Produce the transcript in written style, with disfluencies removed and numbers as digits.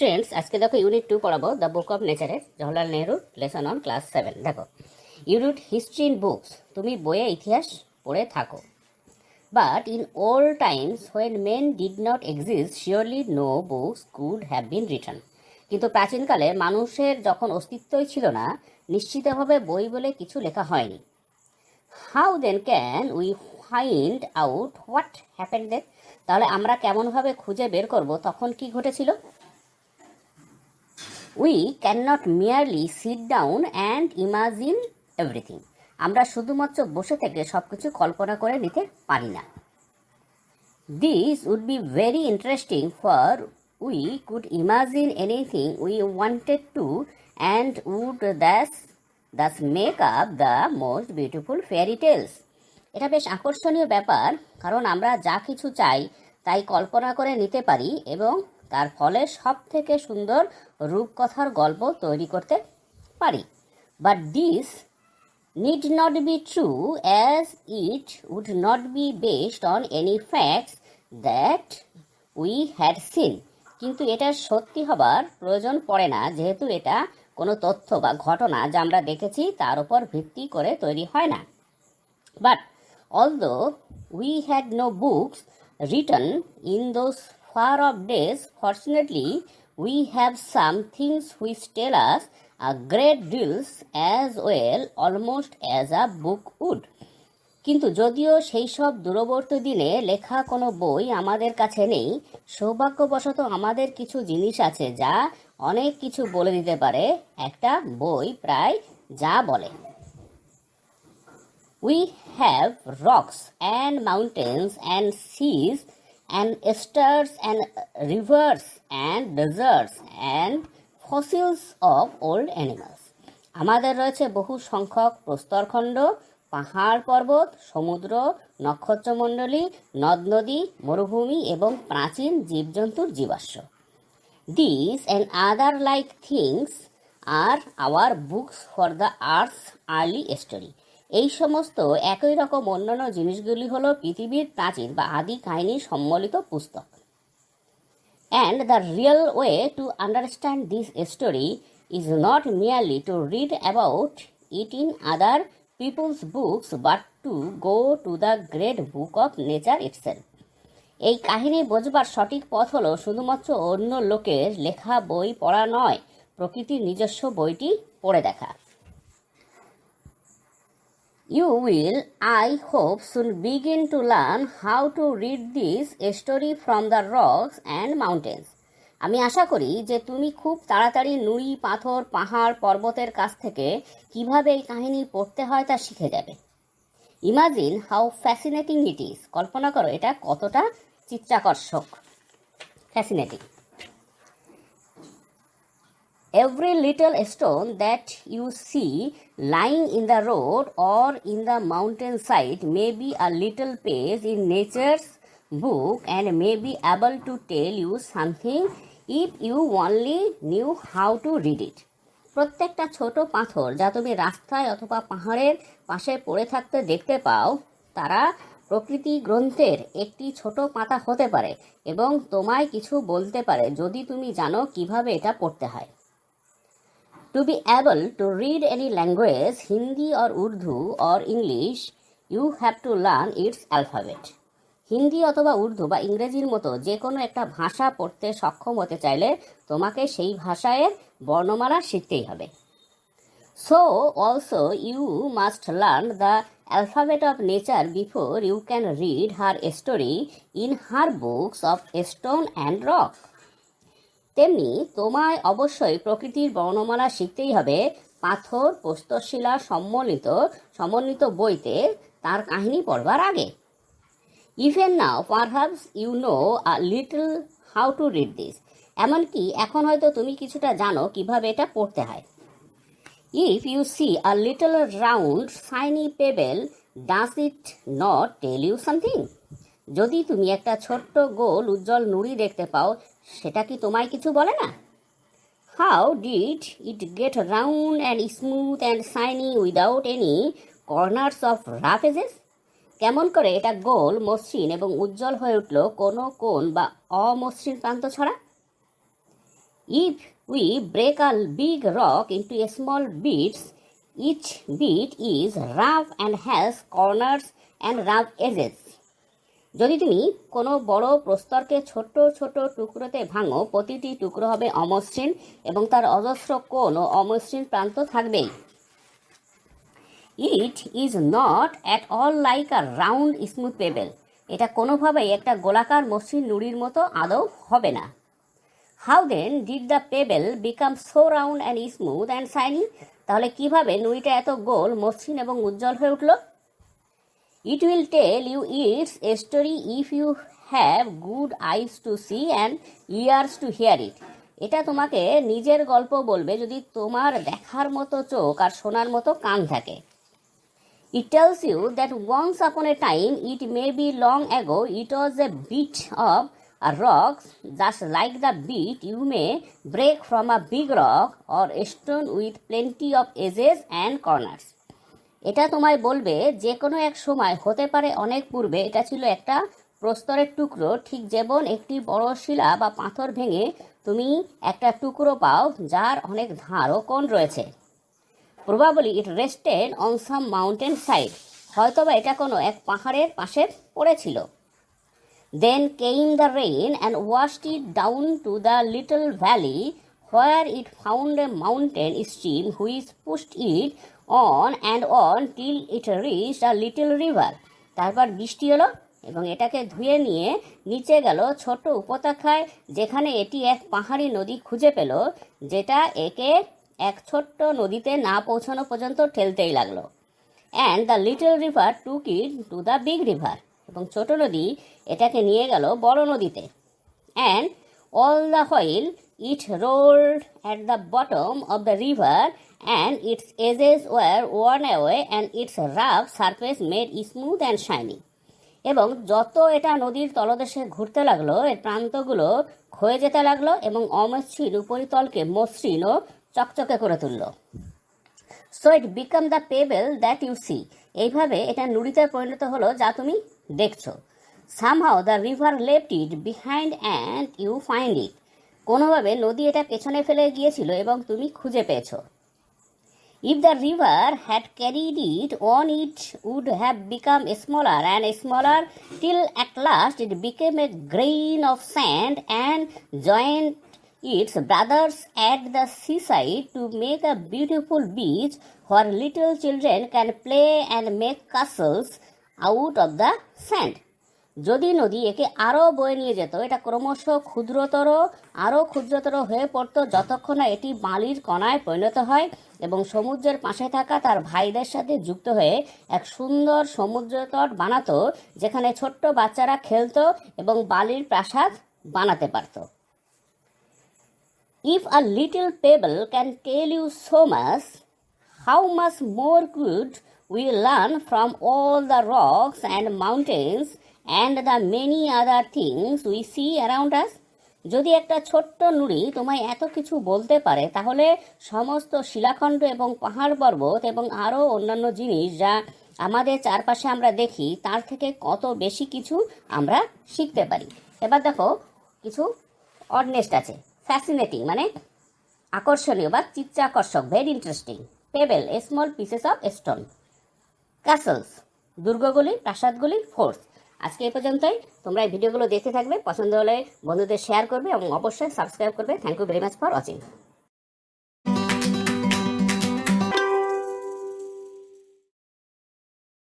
Students আজকে দেখো unit 2 পড়াবো দ্য বুক অফ নেচারের Jawaharlal Nehru lesson on class 7। দেখো you read history in books, তুমি বইয়ে ইতিহাস পড়ে থাকো। But in old times when men did not exist surely no books could have been written. কিন্তু প্রাচীনকালে মানুষের যখন অস্তিত্বই ছিল না, নিশ্চিতভাবে বই বলে কিছু লেখা হয়নি। How then can we find out what happened then? তাহলে আমরা কেমনভাবে খুঁজে বের করব তখন কি ঘটেছিল? We can not merely sit down and imagine everything. আমরা শুধুমাত্র বসে থেকে সব কিছু কল্পনা করে নিতে পারি না। This would be very interesting for we could imagine anything we wanted to and would thus make up the most beautiful fairy tales. এটা বেশ আকর্ষণীয় ব্যাপার, কারণ আমরা যা কিছু চাই তাই কল্পনা করে নিতে পারি এবং তার ফলে সব থেকে সুন্দর রূপকথার গল্প তৈরি করতে পারি। But this need not be true, as it would not be based on any facts that we had seen. কিন্তু এটা সত্যি হবার প্রয়োজন পড়ে না, যেহেতু এটা কোনো তথ্য বা ঘটনা যা আমরা দেখেছি তার উপর ভিত্তি করে তৈরি হয় না। But although we had no books written in those far off days, fortunately we have some things which tell us a great deals as well, almost as a book would. কিন্তু যদিও সেই সব দূরবর্তী দিনে লেখা কোনো বই আমাদের কাছে নেই, সৌভাগ্যবশত আমাদের কিছু জিনিস আছে যা অনেক কিছু বলে দিতে পারে একটা বই প্রায় যা বলে। We have rocks and mountains and seas and stars and rivers and deserts and fossils of old animals. আমাদের রয়েছে বহু সংখ্যক প্রস্তরখণ্ড, পাহাড় পর্বত, সমুদ্র, নক্ষত্রমণ্ডলী, নদ নদী, মরুভূমি এবং প্রাচীন জীবজন্তুর জীবাশ্ম। These and other like things are our books for the earth's early story. এই সমস্ত একই রকম অন্যান্য জিনিসগুলি হলো পৃথিবীর প্রাচীন বা আদি কাহিনী সম্বলিত পুস্তক। And the real way to understand this story is not merely to read about it in other people's books, but to go to the great book of nature itself. এই কাহিনী বোঝবার সঠিক পথ হলো শুধুমাত্র অন্য লোকের লেখা বই পড়া নয়, প্রকৃতির নিজস্ব বইটি পড়ে দেখা। You will, I hope, soon begin to learn how to read this story from the rocks and mountains. আমি আশা করি যে তুমি খুব তাড়াতাড়ি নুড়ি, পাথর, পাহাড়, পর্বতের কাছ থেকে কিভাবে এই কাহিনী পড়তে হয় তা শিখে যাবে। Imagine how fascinating it is. কল্পনা করো এটা কতটা চিত্তাকর্ষক, fascinating. Every little stone that you see lying in the road or in the mountainside may be a little page in nature's book and may be able to tell you something if you only knew how to read it. প্রত্যেকটা ছোট পাথর যা তুমি রাস্তায় অথবা পাহাড়ের পাশে পড়ে থাকতে দেখতে পাও, তারা প্রকৃতি গ্রন্থের একটি ছোট পাতা হতে পারে এবং তোমায় কিছু বলতে পারে যদি তুমি জানো কিভাবে এটা পড়তে হয়। To be able to read any language, Hindi or Urdu or English, you have to learn its alphabet. Hindi অথবা উর্দু বা ইংরেজির মতো যে কোনো একটা ভাষা পড়তে সক্ষম হতে চাইলে তোমাকে সেই ভাষায়ের বর্ণমালা শিখতেই হবে। So also you must learn the alphabet of nature before you can read her story in her books of stone and rock. তেমনি তোমায় অবশ্যই প্রকৃতির বর্ণমালা শিখতেই হবে পাথর, প্রস্তরশিলা সমন্বিত বইতে তার কাহিনী পড়বার আগে। Even now perhaps you know a little how to read this. এমনকি এখন হয়তো তুমি কিছুটা জানো কিভাবে এটা পড়তে হয়। If you see a little round shiny pebble, does it not tell you something? যদি তুমি একটা ছোট্ট গোল উজ্জ্বল নুড়ি দেখতে পাও, সেটা কি তোমায় কিছু বলে না? How did it get round and smooth and shiny without any corners of rough edges? কেমন করে এটা গোল, মসৃণ এবং উজ্জ্বল হয়ে উঠল কোনো কোণ বা অমসৃণ প্রান্ত ছাড়া? If we break a big rock into small bits, each bit is rough and has corners and rough edges. যদি তুমি কোনো বড় প্রস্তরকে ছোট ছোট টুকরোতে ভাঙো, প্রতিটি টুকরো হবে অমসৃণ এবং তার অজস্র কোণ ও অমসৃণ প্রান্ত থাকবেই। It is not at all like a round smooth payable. এটা কোনোভাবেই একটা গোলাকার মসৃণ নুড়ির মতো আদৌ হবে না। How then did the pebble become so round and smooth and shiny? তাহলে কিভাবে নুড়িটা এত গোল, মসৃণ এবং উজ্জ্বল হয়ে উঠল? It will tell you its story if you have good eyes to see and ears to hear it. এটা তোমাকে নিজের গল্প বলবে যদি তোমার দেখার মতো চোখ আর শোনার মতো কান থাকে। It tells you that once upon a time, it may be long ago, it was a bit of a rock, just like the bit you may break from a big rock or a stone with plenty of edges and corners. এটা তোমায় বলবে যে কোনো এক সময় হতে পারে অনেক পূর্বে এটা ছিল একটা প্রস্তরের টুকরো, ঠিক যেমন একটি বড় শিলা বা পাথর ভেঙে তুমি একটা টুকরো পাও যার অনেক ধার ও কোণ রয়েছে। Probably it rested on some mountain side. হয়তোবা এটা কোনো এক পাহাড়ের পাশে পড়েছিল। Then came the rain and washed it down to the little valley where it found a mountain stream which pushed it on till it reached a little river. তারপর বৃষ্টি হলো এবং এটাকে ধুয়ে নিয়ে নিচে গেল ছোট উপত্যকায়, যেখানে এটি এক পাহাড়ি নদী খুঁজে পেল, যেটা একে এক ছোট্ট নদীতে না পৌঁছানো পর্যন্ত ঠেলতেই লাগলো। And the little river took it to the big river. এবং ছোট নদী এটাকে নিয়ে গেল বড় নদীতে। And all the while it rolled at the bottom of the river and its edges were worn away and its rough surface made smooth and shiny. এবং যত এটা নদীর তলদেশে ঘুরতে লাগলো, এর প্রান্তগুলো ক্ষয়ে যেতে লাগলো এবং অমসৃণ উপরিতলকে মসৃণ ও চকচকে করে তুলল। So it become the pebble that you see. এইভাবে এটা নুড়িতে পরিণত হলো যা তুমি দেখছো। Somehow the river left it behind and you find it. কোনোভাবে নদী এটা পেছনে ফেলে গিয়েছিল এবং তুমি খুঁজে পেয়েছো। If the river had carried it on, it would have become smaller and smaller till at last it became a grain of sand and joined its brothers at the seaside to make a beautiful beach where little children can play and make castles out of the sand. যদি নদী একে আরও বয়ে নিয়ে যেত, এটা ক্রমশ ক্ষুদ্রতর হয়ে পড়তো যতক্ষণ না এটি বালির কণায় পরিণত হয় এবং সমুদ্রের পাশে থাকা তার ভাইদের সাথে যুক্ত হয়ে এক সুন্দর সমুদ্র তট বানাতো, যেখানে ছোট্ট বাচ্চারা খেলতো এবং বালির প্রাসাদ বানাতে পারত। If a little pebble can tell you so much, how much more could we learn from all the rocks and mountains and the many other things we see around us? যদি একটা ছোট্ট নুড়ি তোমায় এত কিছু বলতে পারে, তাহলে সমস্ত শিলাখণ্ড এবং পাহাড় পর্বত এবং আরও অন্যান্য জিনিস যা আমাদের চারপাশে আমরা দেখি, তার থেকে কত বেশি কিছু আমরা শিখতে পারি। এবার দেখো কিছু অডনেস্ট আছে। ফ্যাসিনেটিং মানে আকর্ষণীয় বা চিত্তাকর্ষক, very interesting. Pebble a small pieces of stone. Castles দুর্গগুলি, প্রাসাদগুলি। ফোর্স। আজকে এই পর্যন্তই। তোমরা এই ভিডিওগুলো দেখতে থাকবে, পছন্দ হলে বন্ধুদের শেয়ার করবে এবং অবশ্যই সাবস্ক্রাইব করবে। Thank you very much for watching.